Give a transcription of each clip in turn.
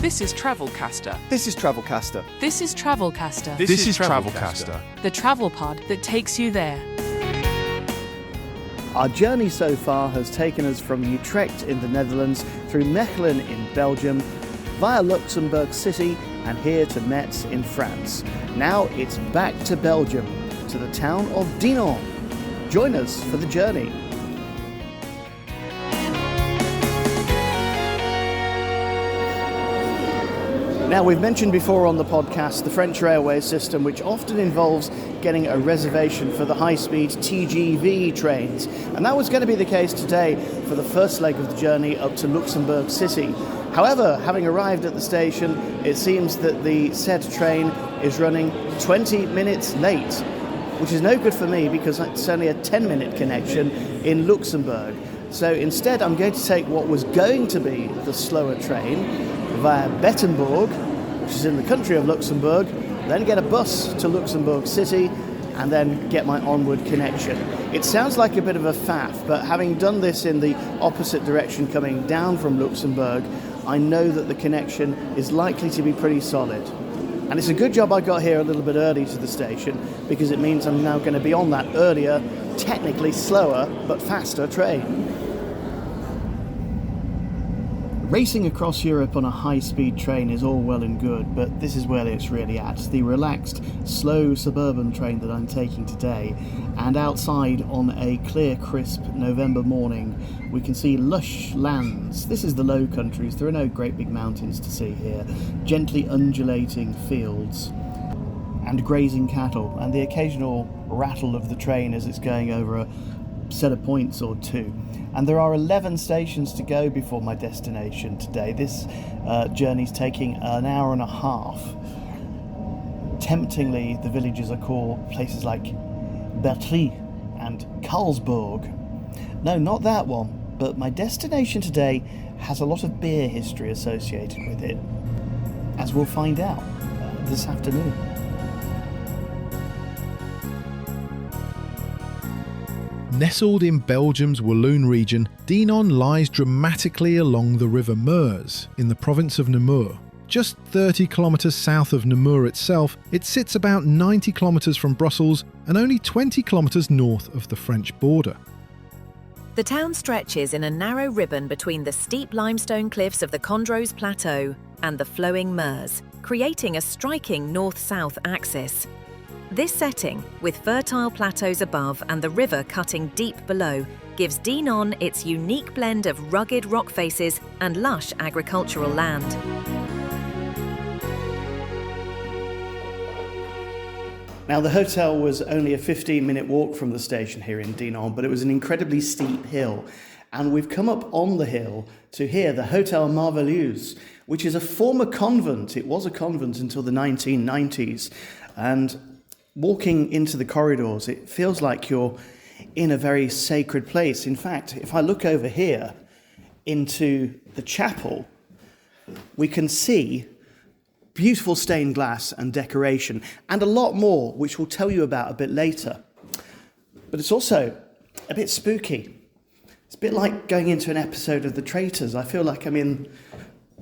This is Travelcaster. This is Travelcaster. This is Travelcaster. This is Travelcaster. The travel pod that takes you there. Our journey so far has taken us from Utrecht in the Netherlands, through Mechelen in Belgium, via Luxembourg City and here to Metz in France. Now it's back to Belgium, to the town of Dinant. Join us for the journey. Now, we've mentioned before on the podcast the French railway system, which often involves getting a reservation for the high-speed TGV trains. And that was going to be the case today for the first leg of the journey up to Luxembourg City. However, having arrived at the station, it seems that the said train is running 20 minutes late, which is no good for me because it's only a 10-minute connection in Luxembourg. So instead, I'm going to take what was going to be the slower train via Bettembourg, which is in the country of Luxembourg, then get a bus to Luxembourg City, and then get my onward connection. It sounds like a bit of a faff, but having done this in the opposite direction coming down from Luxembourg, I know that the connection is likely to be pretty solid. And it's a good job I got here a little bit early to the station, because it means I'm now going to be on that earlier, technically slower, but faster train. Racing across Europe on a high-speed train is all well and good, but this is where it's really at. The relaxed, slow suburban train that I'm taking today, and outside on a clear, crisp November morning, we can see lush lands. This is the Low Countries. There are no great big mountains to see here. Gently undulating fields and grazing cattle, and the occasional rattle of the train as it's going over a set of points or two. And there are 11 stations to go before my destination today. This journey's taking an hour and a half. Temptingly, the villages are called places like Bertry and Karlsburg. No, not that one, but my destination today has a lot of beer history associated with it, as we'll find out this afternoon. Nestled in Belgium's Walloon region, Dinant lies dramatically along the river Meuse in the province of Namur. Just 30 kilometres south of Namur itself, it sits about 90 kilometres from Brussels and only 20 kilometres north of the French border. The town stretches in a narrow ribbon between the steep limestone cliffs of the Condroz Plateau and the flowing Meuse, creating a striking north-south axis. This setting, with fertile plateaus above and the river cutting deep below, gives Dinant its unique blend of rugged rock faces and lush agricultural land. Now, the hotel was only a 15-minute walk from the station here in Dinant, but it was an incredibly steep hill. And we've come up on the hill to here, the Hotel Marveilleuse, which is a former convent. It was a convent until the 1990s. And walking into the corridors, it feels like you're in a very sacred place. In fact, if I look over here into the chapel, we can see beautiful stained glass and decoration, and a lot more, which we'll tell you about a bit later. But it's also a bit spooky. It's a bit like going into an episode of The Traitors. I feel like I'm in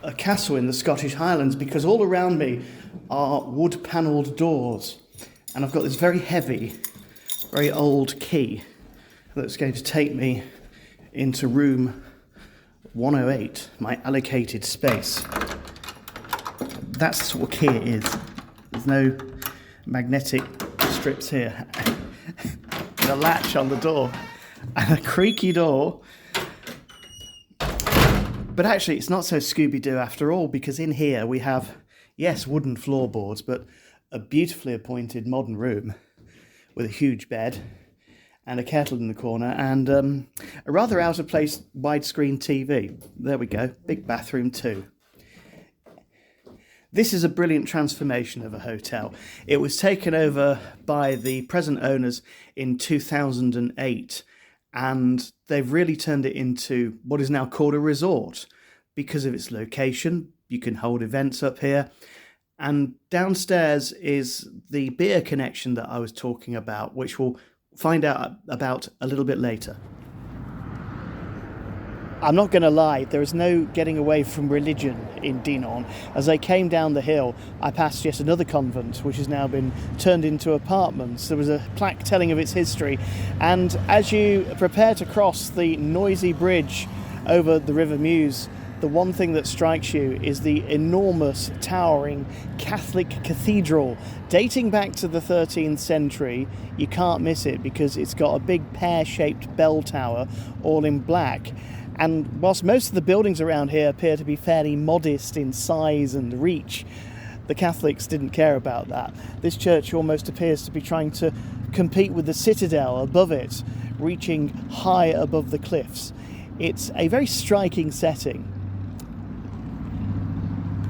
a castle in the Scottish Highlands, because all around me are wood-panelled doors. And I've got this very heavy, very old key that's going to take me into room 108, my allocated space. That's the sort of key it is. There's no magnetic strips here. The latch on the door. And a creaky door. But actually, it's not so Scooby-Doo after all, because in here we have, yes, wooden floorboards, but a beautifully appointed modern room with a huge bed and a kettle in the corner and a rather out-of-place widescreen TV. There we go, big bathroom too. This is a brilliant transformation of a hotel. It was taken over by the present owners in 2008, and they've really turned it into what is now called a resort because of its location. You can hold events up here. And downstairs is the beer connection that I was talking about, which we'll find out about a little bit later. I'm not going to lie, there is no getting away from religion in Dinant. As I came down the hill, I passed yet another convent, which has now been turned into apartments. There was a plaque telling of its history, and as you prepare to cross the noisy bridge over the River Meuse, the one thing that strikes you is the enormous, towering Catholic cathedral dating back to the 13th century. You can't miss it because it's got a big pear-shaped bell tower all in black. And whilst most of the buildings around here appear to be fairly modest in size and reach, the Catholics didn't care about that. This church almost appears to be trying to compete with the citadel above it, reaching high above the cliffs. It's a very striking setting.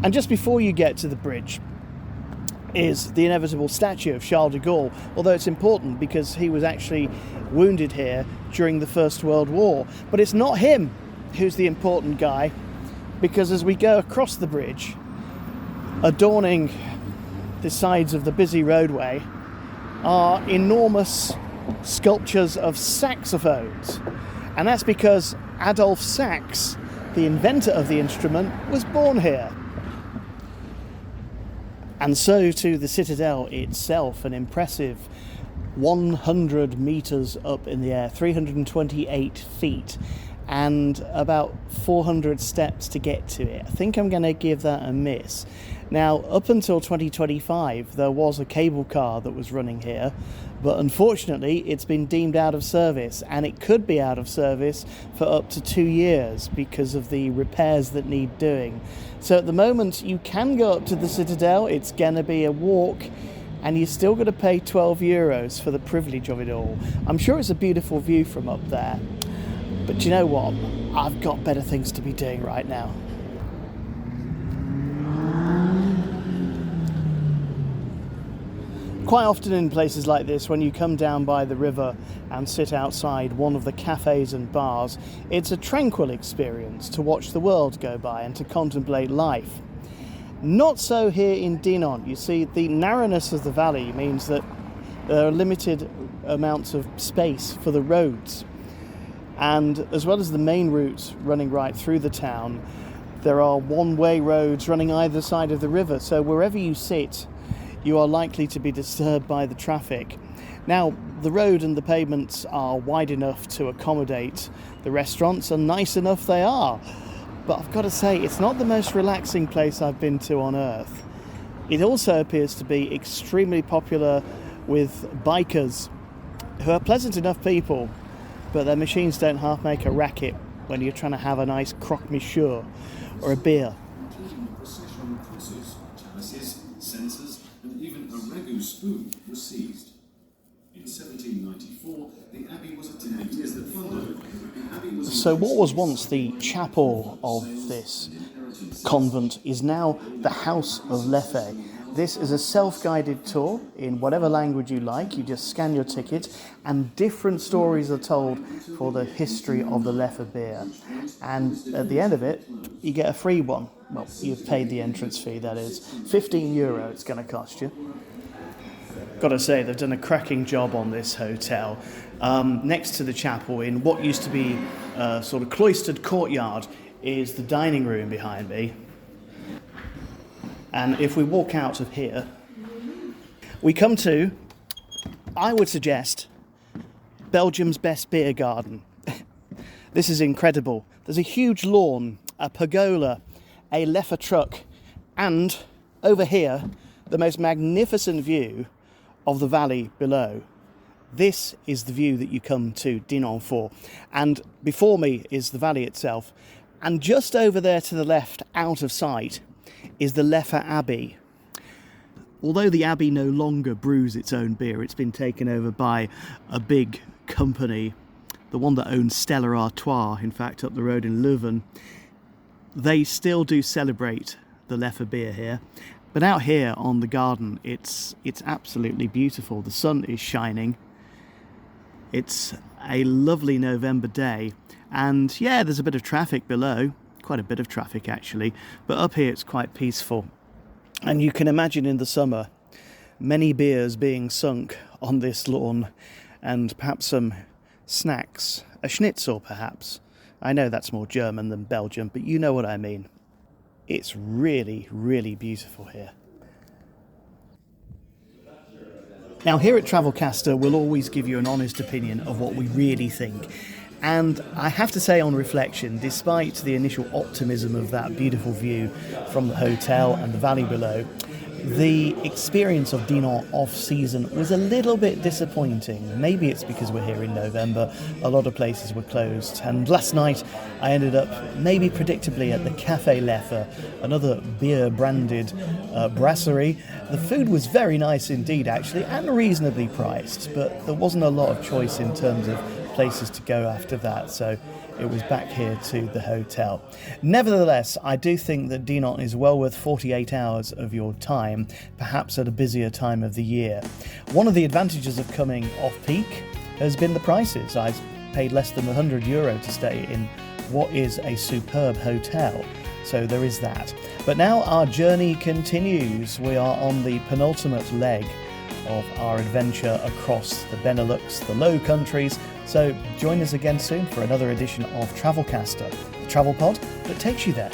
And just before you get to the bridge is the inevitable statue of Charles de Gaulle, although it's important because he was actually wounded here during the First World War. But it's not him who's the important guy, because as we go across the bridge, adorning the sides of the busy roadway are enormous sculptures of saxaphones. And that's because Adolphe Sax, the inventor of the instrument, was born here. And so to the citadel itself, an impressive 100 metres up in the air, 328 feet, and about 400 steps to get to it. I think I'm going to give that a miss. Now, up until 2025, there was a cable car that was running here, but unfortunately it's been deemed out of service, and it could be out of service for up to 2 years because of the repairs that need doing. So at the moment you can go up to the citadel. It's going to be a walk, and you're still going to pay €12 for the privilege of it all. I'm sure it's a beautiful view from up there, but do you know what? I've got better things to be doing right now. Quite often in places like this, when you come down by the river and sit outside one of the cafes and bars, it's a tranquil experience to watch the world go by and to contemplate life. Not so here in Dinant. You see, the narrowness of the valley means that there are limited amounts of space for the roads. And as well as the main route running right through the town, there are one-way roads running either side of the river. So wherever you sit, you are likely to be disturbed by the traffic. Now, the road and the pavements are wide enough to accommodate the restaurants, and nice enough they are. But I've got to say, it's not the most relaxing place I've been to on earth. It also appears to be extremely popular with bikers, who are pleasant enough people, but their machines don't half make a racket when you're trying to have a nice croque-monsieur or a beer. Spoon was seized. In 1794, the abbey was attacked as the followed. So what was once the chapel of this convent is now the House of Leffe. This is a self-guided tour in whatever language you like. You just scan your ticket, and different stories are told for the history of the Leffe beer. And at the end of it, you get a free one. Well, you've paid the entrance fee, that is. €15 it's going to cost you. Got to say, they've done a cracking job on this hotel. Next to the chapel, in what used to be a sort of cloistered courtyard, is the dining room behind me. And if we walk out of here, we come to, I would suggest, Belgium's best beer garden. This is incredible. There's a huge lawn, a pergola, a Leffe truck, and over here, the most magnificent view of the valley below. This is the view that you come to Dinant for. And before me is the valley itself. And just over there to the left, out of sight, is the Leffe Abbey. Although the Abbey no longer brews its own beer, it's been taken over by a big company, the one that owns Stella Artois, in fact, up the road in Leuven. They still do celebrate the Leffe beer here. But out here on the garden, it's absolutely beautiful. The sun is shining. It's a lovely November day. And yeah, there's a bit of traffic below. Quite a bit of traffic, actually. But up here, it's quite peaceful. And you can imagine in the summer, many beers being sunk on this lawn, and perhaps some snacks. A schnitzel, perhaps. I know that's more German than Belgium, but you know what I mean. It's really, really beautiful here. Now, here at Travelcaster, we'll always give you an honest opinion of what we really think. And I have to say, on reflection, despite the initial optimism of that beautiful view from the hotel and the valley below, the experience of Dinant off-season was a little bit disappointing. Maybe it's because we're here in November, a lot of places were closed, and last night I ended up, maybe predictably, at the Café Leffe, another beer-branded brasserie. The food was very nice indeed, actually, and reasonably priced, but there wasn't a lot of choice in terms of places to go after that, so it was back here to the hotel. Nevertheless, I do think that Dinant is well worth 48 hours of your time, perhaps at a busier time of the year. One of the advantages of coming off-peak has been the prices. I paid less than €100 to stay in what is a superb hotel, so there is that. But now our journey continues. We are on the penultimate leg of our adventure across the Benelux, the Low Countries. So join us again soon for another edition of Travelcaster, the travel pod that takes you there.